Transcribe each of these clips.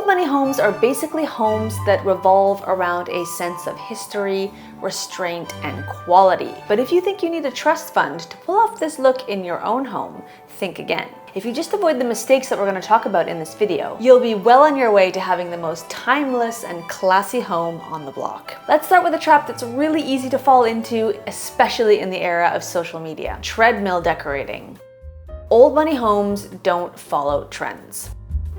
Old money homes are basically homes that revolve around a sense of history, restraint, and quality. But if you think you need a trust fund to pull off this look in your own home, think again. If you just avoid the mistakes that we're going to talk about in this video, you'll be well on your way to having the most timeless and classy home on the block. Let's start with a trap that's really easy to fall into, especially in the era of social media: treadmill decorating. Old money homes don't follow trends.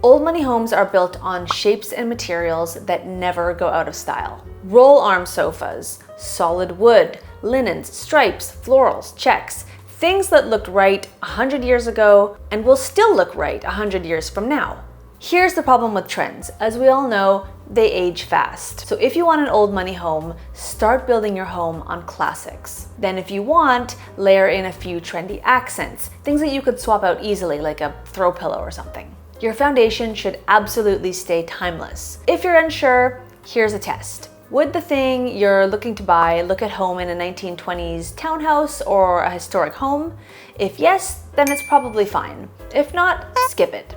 Old money homes are built on shapes and materials that never go out of style. Roll arm sofas, solid wood, linens, stripes, florals, checks, things that looked right 100 years ago and will still look right 100 years from now. Here's the problem with trends. As we all know, they age fast. So if you want an old money home, start building your home on classics. Then if you want, layer in a few trendy accents, things that you could swap out easily, like a throw pillow or something. Your foundation should absolutely stay timeless. If you're unsure, here's a test. Would the thing you're looking to buy look at home in a 1920s townhouse or a historic home? If yes, then it's probably fine. If not, skip it.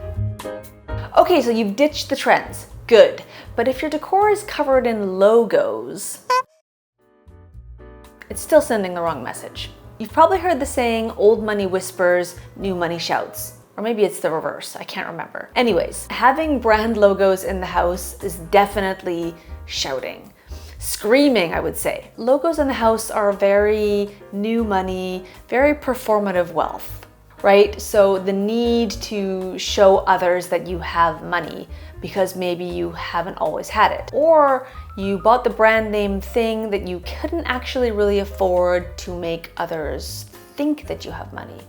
Okay, so you've ditched the trends. Good. But if your decor is covered in logos, it's still sending the wrong message. You've probably heard the saying, old money whispers, new money shouts. Or maybe it's the reverse, I can't remember. Anyways, having brand logos in the house is definitely shouting. Screaming, I would say. Logos in the house are very new money, very performative wealth, right? So the need to show others that you have money because maybe you haven't always had it. Or you bought the brand name thing that you couldn't actually really afford to make others think that you have money.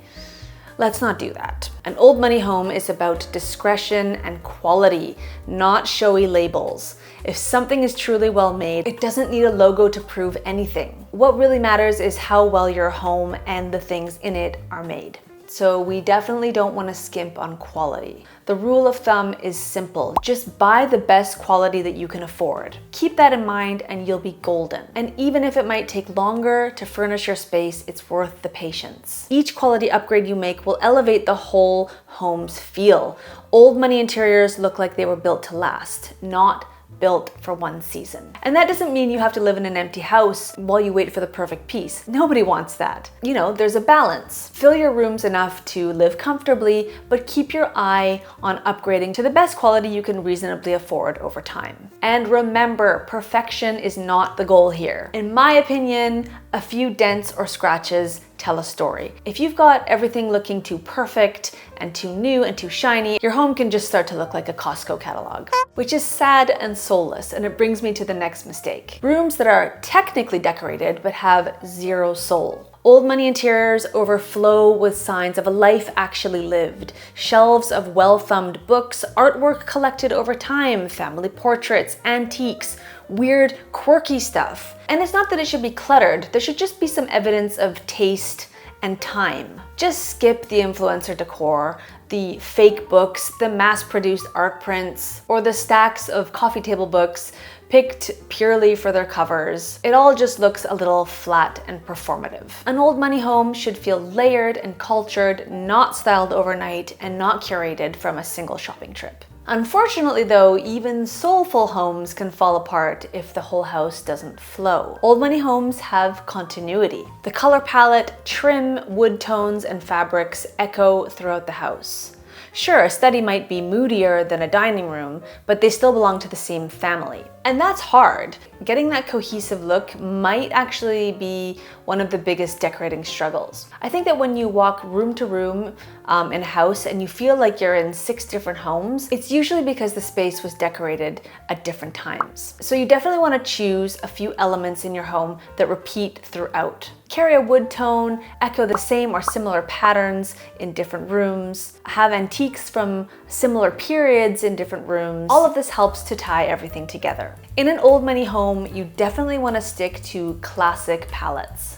Let's not do that. An old money home is about discretion and quality, not showy labels. If something is truly well made, it doesn't need a logo to prove anything. What really matters is how well your home and the things in it are made. So we definitely don't want to skimp on quality. The rule of thumb is simple. Just buy the best quality that you can afford. Keep that in mind and you'll be golden. And even if it might take longer to furnish your space, it's worth the patience. Each quality upgrade you make will elevate the whole home's feel. Old money interiors look like they were built to last, not built for one season. And that doesn't mean you have to live in an empty house while you wait for the perfect piece. Nobody wants that. You know, there's a balance. Fill your rooms enough to live comfortably, but keep your eye on upgrading to the best quality you can reasonably afford over time. And remember, perfection is not the goal here. In my opinion, a few dents or scratches tell a story. If you've got everything looking too perfect and too new and too shiny, your home can just start to look like a Costco catalog, which is sad and soulless, and it brings me to the next mistake. Rooms that are technically decorated but have zero soul. Old money interiors overflow with signs of a life actually lived. Shelves of well-thumbed books, artwork collected over time, family portraits, antiques, weird, quirky stuff. And it's not that it should be cluttered, there should just be some evidence of taste and time. Just skip the influencer decor, the fake books, the mass-produced art prints, or the stacks of coffee table books picked purely for their covers. It all just looks a little flat and performative. An old money home should feel layered and cultured, not styled overnight, and not curated from a single shopping trip. Unfortunately though, even soulful homes can fall apart if the whole house doesn't flow. Old money homes have continuity. The color palette, trim, wood tones, and fabrics echo throughout the house. Sure, a study might be moodier than a dining room, but they still belong to the same family. And that's hard. Getting that cohesive look might actually be one of the biggest decorating struggles. I think that when you walk room to room in a house and you feel like you're in 6 different homes, it's usually because the space was decorated at different times. So you definitely want to choose a few elements in your home that repeat throughout. Carry a wood tone, echo the same or similar patterns in different rooms, have antiques from similar periods in different rooms. All of this helps to tie everything together. In an old money home, you definitely want to stick to classic palettes.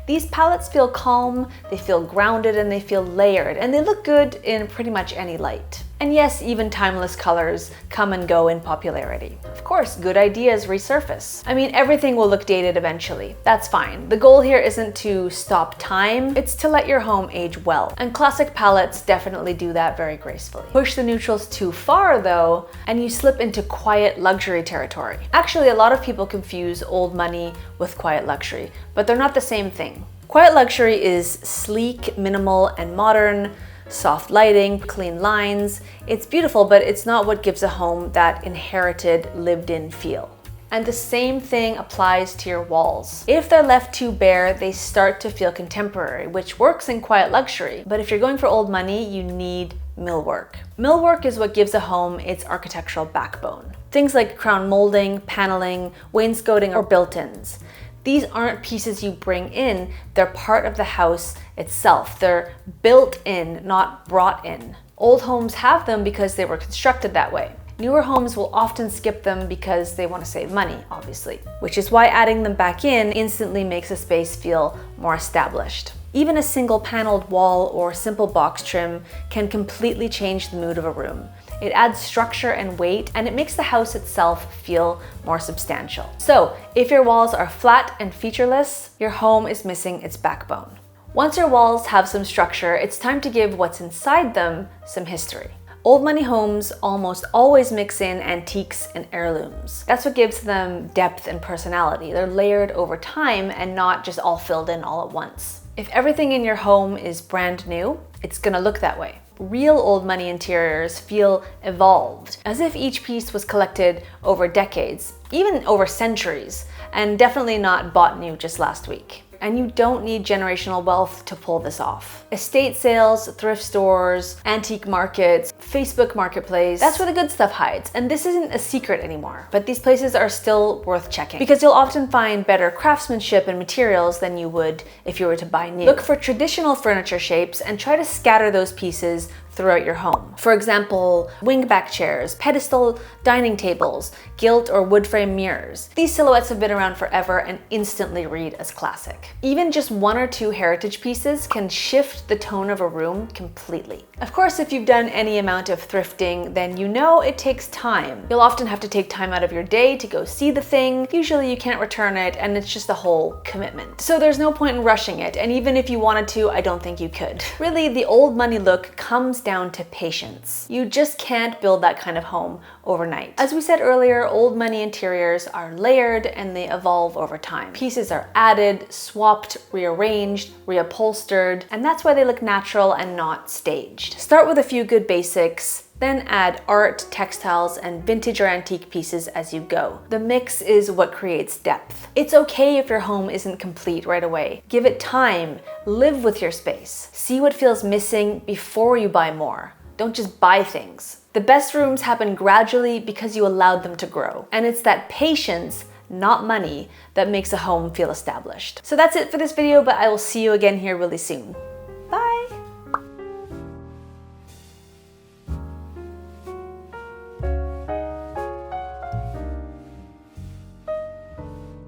These palettes feel calm, they feel grounded, and they feel layered, and they look good in pretty much any light. And yes, even timeless colors come and go in popularity. Of course, good ideas resurface. I mean, everything will look dated eventually. That's fine. The goal here isn't to stop time, it's to let your home age well. And classic palettes definitely do that very gracefully. Push the neutrals too far though, and you slip into quiet luxury territory. Actually, a lot of people confuse old money with quiet luxury, but they're not the same thing. Quiet luxury is sleek, minimal, and modern. Soft lighting, clean lines. It's beautiful, but it's not what gives a home that inherited, lived-in feel. And the same thing applies to your walls. If they're left too bare, they start to feel contemporary, which works in quiet luxury. But if you're going for old money, you need millwork. Millwork is what gives a home its architectural backbone. Things like crown molding, paneling, wainscoting, or built-ins. These aren't pieces you bring in, they're part of the house itself. They're built in, not brought in. Old homes have them because they were constructed that way. Newer homes will often skip them because they want to save money, obviously, which is why adding them back in instantly makes a space feel more established. Even a single paneled wall or simple box trim can completely change the mood of a room. It adds structure and weight, and it makes the house itself feel more substantial. So, if your walls are flat and featureless, your home is missing its backbone. Once your walls have some structure, it's time to give what's inside them some history. Old money homes almost always mix in antiques and heirlooms. That's what gives them depth and personality. They're layered over time and not just all filled in all at once. If everything in your home is brand new, it's gonna look that way. Real old money interiors feel evolved, as if each piece was collected over decades, even over centuries, and definitely not bought new just last week. And you don't need generational wealth to pull this off. Estate sales, thrift stores, antique markets, Facebook Marketplace, that's where the good stuff hides. And this isn't a secret anymore, but these places are still worth checking because you'll often find better craftsmanship and materials than you would if you were to buy new. Look for traditional furniture shapes and try to scatter those pieces throughout your home. For example, wingback chairs, pedestal dining tables, gilt or wood frame mirrors. These silhouettes have been around forever and instantly read as classic. Even just one or two heritage pieces can shift the tone of a room completely. Of course, if you've done any amount of thrifting, then you know it takes time. You'll often have to take time out of your day to go see the thing. Usually you can't return it, and it's just a whole commitment. So there's no point in rushing it, and even if you wanted to, I don't think you could. Really, the old money look comes down to patience. You just can't build that kind of home overnight. As we said earlier, old money interiors are layered and they evolve over time. Pieces are added, swapped, rearranged, reupholstered, and that's why they look natural and not staged. Start with a few good basics, then add art, textiles, and vintage or antique pieces as you go. The mix is what creates depth. It's okay if your home isn't complete right away. Give it time, live with your space. See what feels missing before you buy more. Don't just buy things. The best rooms happen gradually because you allowed them to grow. And it's that patience, not money, that makes a home feel established. So that's it for this video, but I will see you again here really soon.